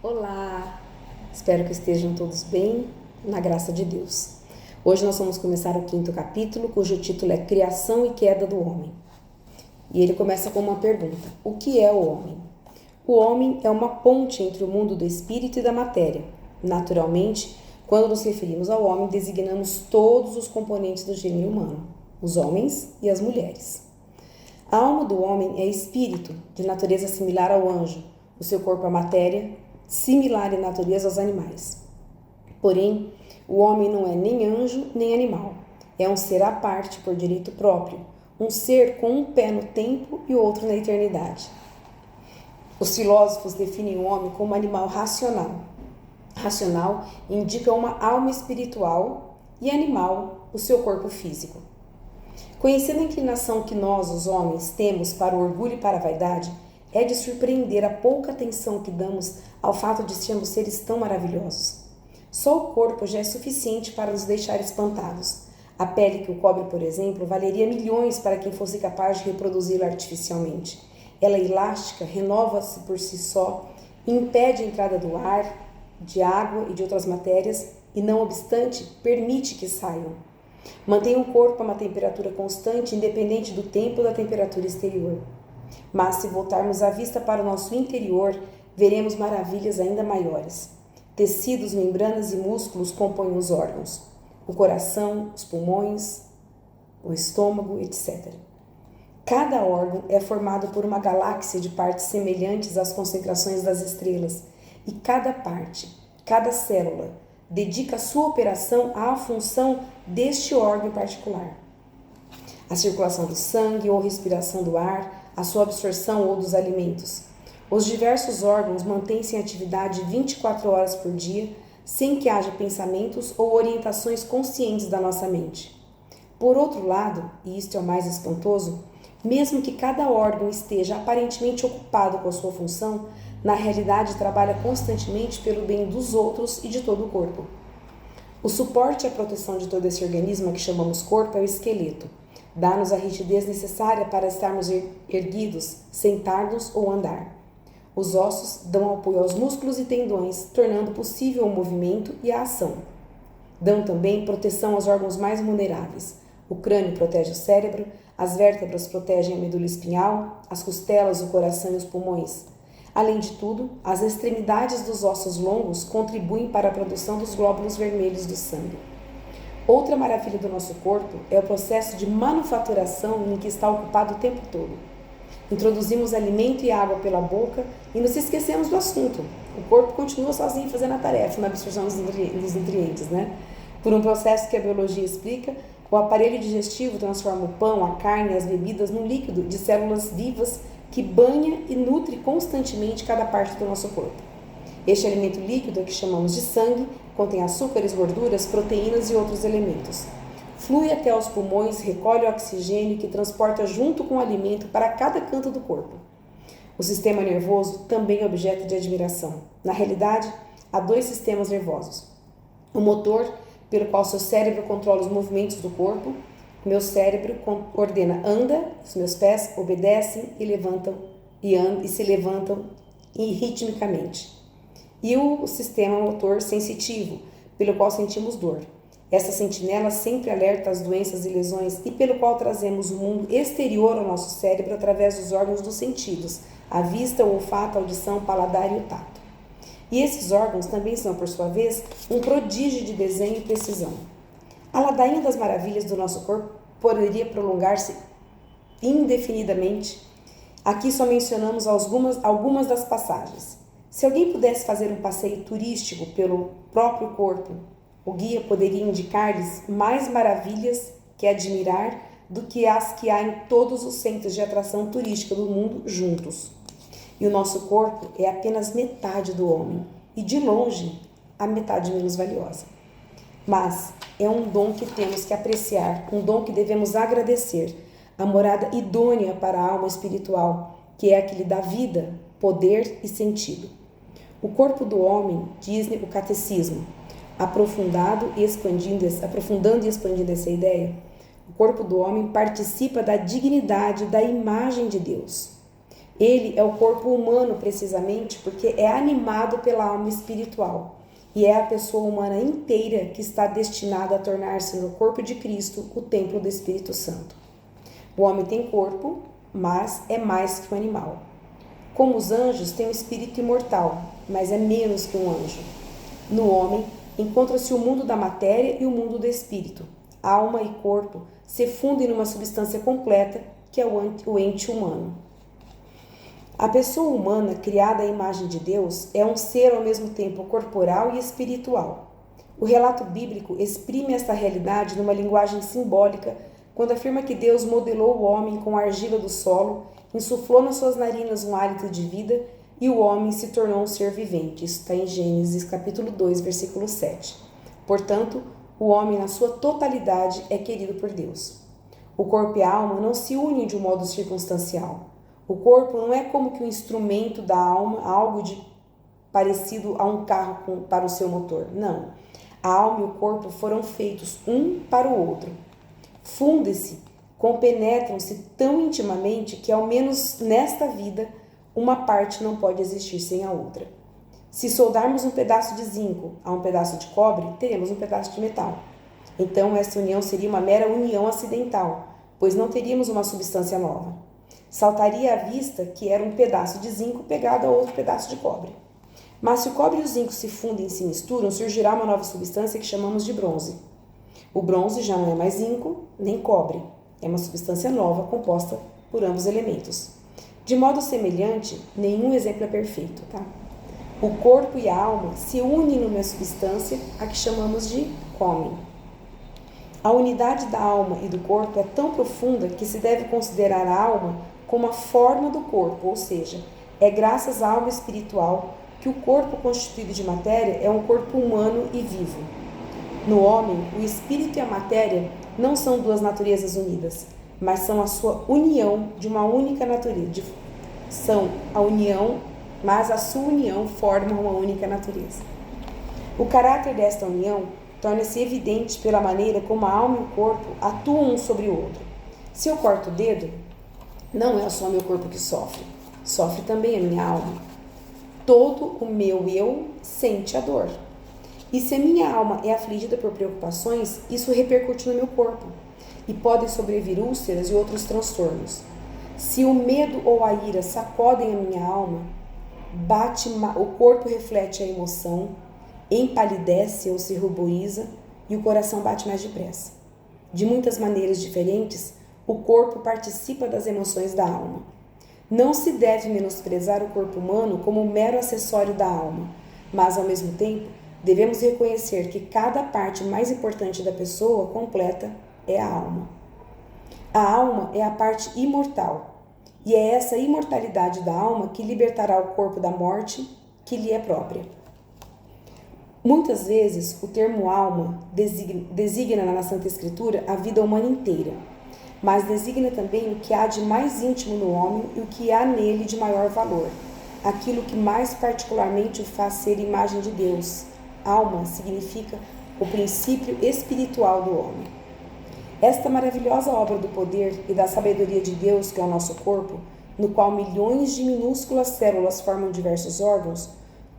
Olá! Espero que estejam todos bem, na graça de Deus. Hoje nós vamos começar o 5º capítulo, cujo título é Criação e Queda do Homem. E ele começa com uma pergunta: o que é o homem? O homem é uma ponte entre o mundo do espírito e da matéria. Naturalmente, quando nos referimos ao homem, designamos todos os componentes do gênero humano, os homens e as mulheres. A alma do homem é espírito, de natureza similar ao anjo. O seu corpo é matéria, similar em natureza aos animais. Porém, o homem não é nem anjo nem animal. É um ser à parte por direito próprio, um ser com um pé no tempo e outro na eternidade. Os filósofos definem o homem como um animal racional. Racional indica uma alma espiritual e animal, o seu corpo físico. Conhecendo a inclinação que nós, os homens, temos para o orgulho e para a vaidade, é de surpreender a pouca atenção que damos ao fato de sermos seres tão maravilhosos. Só o corpo já é suficiente para nos deixar espantados. A pele que o cobre, por exemplo, valeria milhões para quem fosse capaz de reproduzi-la artificialmente. Ela é elástica, renova-se por si só, impede a entrada do ar, de água e de outras matérias e, não obstante, permite que saiam. Mantém o corpo a uma temperatura constante, independente do tempo ou da temperatura exterior. Mas, se voltarmos a vista para o nosso interior, veremos maravilhas ainda maiores. Tecidos, membranas e músculos compõem os órgãos, o coração, os pulmões, o estômago, etc. Cada órgão é formado por uma galáxia de partes semelhantes às concentrações das estrelas, e cada parte, cada célula, dedica sua operação à função deste órgão em particular. A circulação do sangue ou respiração do ar, a sua absorção ou dos alimentos. Os diversos órgãos mantêm-se em atividade 24 horas por dia, sem que haja pensamentos ou orientações conscientes da nossa mente. Por outro lado, e isto é o mais espantoso, mesmo que cada órgão esteja aparentemente ocupado com a sua função, na realidade trabalha constantemente pelo bem dos outros e de todo o corpo. O suporte e a proteção de todo esse organismo que chamamos corpo é o esqueleto. Dá-nos a rigidez necessária para estarmos erguidos, sentados ou andar. Os ossos dão apoio aos músculos e tendões, tornando possível o movimento e a ação. Dão também proteção aos órgãos mais vulneráveis. O crânio protege o cérebro, as vértebras protegem a medula espinhal, as costelas, o coração e os pulmões. Além de tudo, as extremidades dos ossos longos contribuem para a produção dos glóbulos vermelhos do sangue. Outra maravilha do nosso corpo é o processo de manufaturação em que está ocupado o tempo todo. Introduzimos alimento e água pela boca e nos esquecemos do assunto. O corpo continua sozinho fazendo a tarefa na absorção dos nutrientes, né? Por um processo que a biologia explica, o aparelho digestivo transforma o pão, a carne e as bebidas num líquido de células vivas que banha e nutre constantemente cada parte do nosso corpo. Este alimento líquido, que chamamos de sangue, contém açúcares, gorduras, proteínas e outros elementos. Flui até os pulmões, recolhe o oxigênio que transporta junto com o alimento para cada canto do corpo. O sistema nervoso também é objeto de admiração. Na realidade, há 2 sistemas nervosos. O motor, pelo qual seu cérebro controla os movimentos do corpo. Meu cérebro ordena anda, os meus pés obedecem e se levantam ritmicamente. E o sistema motor sensitivo, pelo qual sentimos dor. Essa sentinela sempre alerta as doenças e lesões e pelo qual trazemos o mundo exterior ao nosso cérebro através dos órgãos dos sentidos, a vista, o olfato, a audição, o paladar e o tato. E esses órgãos também são, por sua vez, um prodígio de desenho e precisão. A ladainha das maravilhas do nosso corpo poderia prolongar-se indefinidamente. Aqui só mencionamos algumas das passagens. Se alguém pudesse fazer um passeio turístico pelo próprio corpo, o guia poderia indicar-lhes mais maravilhas que admirar do que as que há em todos os centros de atração turística do mundo juntos. E o nosso corpo é apenas metade do homem, e de longe a metade menos valiosa. Mas é um dom que temos que apreciar, um dom que devemos agradecer, a morada idônea para a alma espiritual, que é a que lhe dá vida, poder e sentido. O corpo do homem, diz o catecismo, aprofundando e expandindo essa ideia, o corpo do homem participa da dignidade da imagem de Deus. Ele é o corpo humano precisamente porque é animado pela alma espiritual e é a pessoa humana inteira que está destinada a tornar-se no corpo de Cristo o templo do Espírito Santo. O homem tem corpo, mas é mais que um animal. Como os anjos, tem um espírito imortal, mas é menos que um anjo. No homem, encontra-se o mundo da matéria e o mundo do espírito. Alma e corpo se fundem numa substância completa, que é o ente humano. A pessoa humana, criada à imagem de Deus, é um ser ao mesmo tempo corporal e espiritual. O relato bíblico exprime esta realidade numa linguagem simbólica quando afirma que Deus modelou o homem com a argila do solo, insuflou nas suas narinas um hálito de vida e o homem se tornou um ser vivente. Isso está em Gênesis capítulo 2, versículo 7. Portanto, o homem na sua totalidade é querido por Deus. O corpo e a alma não se unem de um modo circunstancial. O corpo não é como que um instrumento da alma, algo parecido a um carro para o seu motor. Não. A alma e o corpo foram feitos um para o outro. Fundem-se, compenetram-se tão intimamente que, ao menos nesta vida, uma parte não pode existir sem a outra. Se soldarmos um pedaço de zinco a um pedaço de cobre, teremos um pedaço de metal. Então, essa união seria uma mera união acidental, pois não teríamos uma substância nova. Saltaria à vista que era um pedaço de zinco pegado a outro pedaço de cobre. Mas se o cobre e o zinco se fundem e se misturam, surgirá uma nova substância que chamamos de bronze. O bronze já não é mais zinco nem cobre, é uma substância nova composta por ambos elementos. De modo semelhante, nenhum exemplo é perfeito, tá? O corpo e a alma se unem numa substância a que chamamos de homem. A unidade da alma e do corpo é tão profunda que se deve considerar a alma como a forma do corpo, ou seja, é graças à alma espiritual que o corpo constituído de matéria é um corpo humano e vivo. No homem, o espírito e a matéria não são duas naturezas unidas, mas são a sua união de uma única natureza. Mas a sua união forma uma única natureza. O caráter desta união torna-se evidente pela maneira como a alma e o corpo atuam um sobre o outro. Se eu corto o dedo, não é só meu corpo que sofre, sofre também a minha alma. Todo o meu eu sente a dor. E se a minha alma é afligida por preocupações, isso repercute no meu corpo e podem sobrevir úlceras e outros transtornos. Se o medo ou a ira sacodem a minha alma, o corpo reflete a emoção, empalidece ou se ruboriza e o coração bate mais depressa. De muitas maneiras diferentes, o corpo participa das emoções da alma. Não se deve menosprezar o corpo humano como um mero acessório da alma, mas, ao mesmo tempo, devemos reconhecer que cada parte mais importante da pessoa completa é a alma. A alma é a parte imortal, e é essa imortalidade da alma que libertará o corpo da morte que lhe é própria. Muitas vezes, o termo alma designa na Santa Escritura a vida humana inteira, mas designa também o que há de mais íntimo no homem e o que há nele de maior valor, aquilo que mais particularmente o faz ser imagem de Deus. Alma significa o princípio espiritual do homem. Esta maravilhosa obra do poder e da sabedoria de Deus, que é o nosso corpo, no qual milhões de minúsculas células formam diversos órgãos,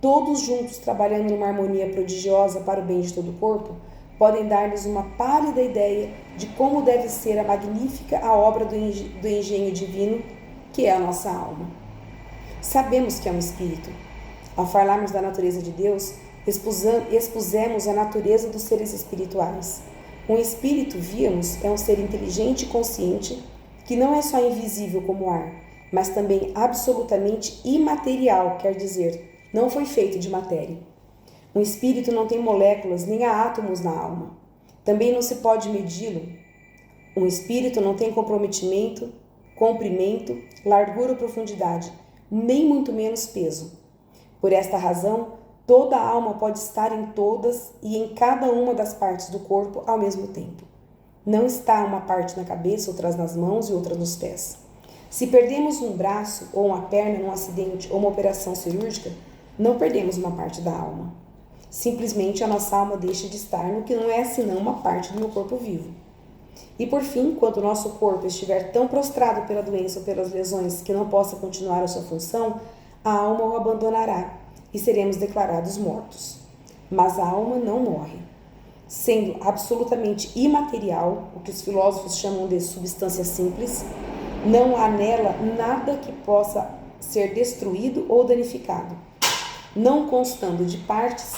todos juntos trabalhando numa harmonia prodigiosa para o bem de todo o corpo, podem dar-nos uma pálida ideia de como deve ser a magnífica a obra do engenho divino, que é a nossa alma. Sabemos que é um espírito. Ao falarmos da natureza de Deus, expusemos a natureza dos seres espirituais. Um espírito, víamos, é um ser inteligente e consciente, que não é só invisível como o ar, mas também absolutamente imaterial, quer dizer, não foi feito de matéria. Um espírito não tem moléculas nem há átomos na alma. Também não se pode medi-lo. Um espírito não tem comprometimento, comprimento, largura ou profundidade, nem muito menos peso. Por esta razão, toda a alma pode estar em todas e em cada uma das partes do corpo ao mesmo tempo. Não está uma parte na cabeça, outras nas mãos e outras nos pés. Se perdemos um braço ou uma perna num acidente ou uma operação cirúrgica, não perdemos uma parte da alma. Simplesmente a nossa alma deixa de estar no que não é senão uma parte do meu corpo vivo. E por fim, quando o nosso corpo estiver tão prostrado pela doença ou pelas lesões que não possa continuar a sua função, a alma o abandonará e seremos declarados mortos. Mas a alma não morre. Sendo absolutamente imaterial, o que os filósofos chamam de substância simples, não há nela nada que possa ser destruído ou danificado. Não constando de partes,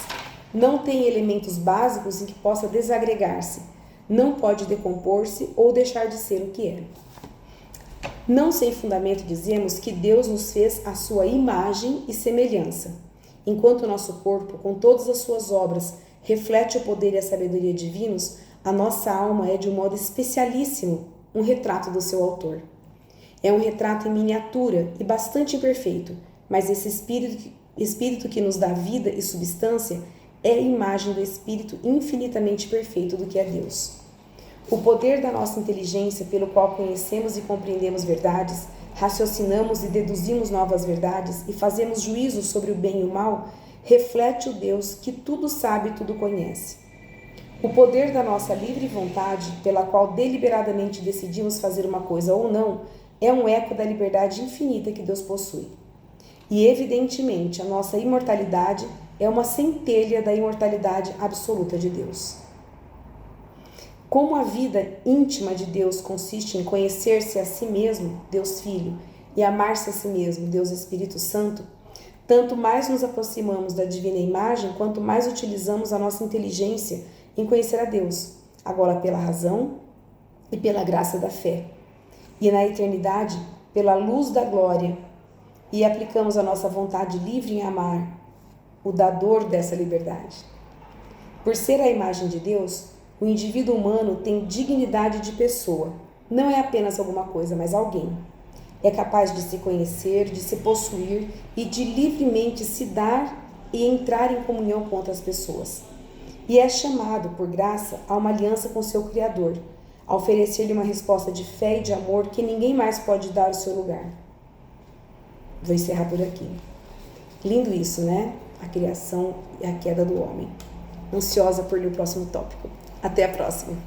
não tem elementos básicos em que possa desagregar-se, não pode decompor-se ou deixar de ser o que é. Não sem fundamento dizemos que Deus nos fez à sua imagem e semelhança. Enquanto o nosso corpo, com todas as suas obras, reflete o poder e a sabedoria divinos, a nossa alma é de um modo especialíssimo um retrato do seu autor. É um retrato em miniatura e bastante imperfeito, mas esse espírito que nos dá vida e substância é a imagem do espírito infinitamente perfeito do que é Deus. O poder da nossa inteligência, pelo qual conhecemos e compreendemos verdades, raciocinamos e deduzimos novas verdades e fazemos juízos sobre o bem e o mal, reflete o Deus que tudo sabe e tudo conhece. O poder da nossa livre vontade, pela qual deliberadamente decidimos fazer uma coisa ou não, é um eco da liberdade infinita que Deus possui. E, evidentemente, a nossa imortalidade é uma centelha da imortalidade absoluta de Deus. Como a vida íntima de Deus consiste em conhecer-se a si mesmo, Deus Filho, e amar-se a si mesmo, Deus Espírito Santo, tanto mais nos aproximamos da divina imagem, quanto mais utilizamos a nossa inteligência em conhecer a Deus, agora pela razão e pela graça da fé, e na eternidade pela luz da glória, e aplicamos a nossa vontade livre em amar o dador dessa liberdade. Por ser a imagem de Deus, o indivíduo humano tem dignidade de pessoa. Não é apenas alguma coisa, mas alguém. É capaz de se conhecer, de se possuir e de livremente se dar e entrar em comunhão com outras pessoas. E é chamado, por graça, a uma aliança com seu Criador, a oferecer-lhe uma resposta de fé e de amor que ninguém mais pode dar ao seu lugar. Vou encerrar por aqui. Lindo isso, né? A criação e a queda do homem. Ansiosa por ler o próximo tópico. Até a próxima!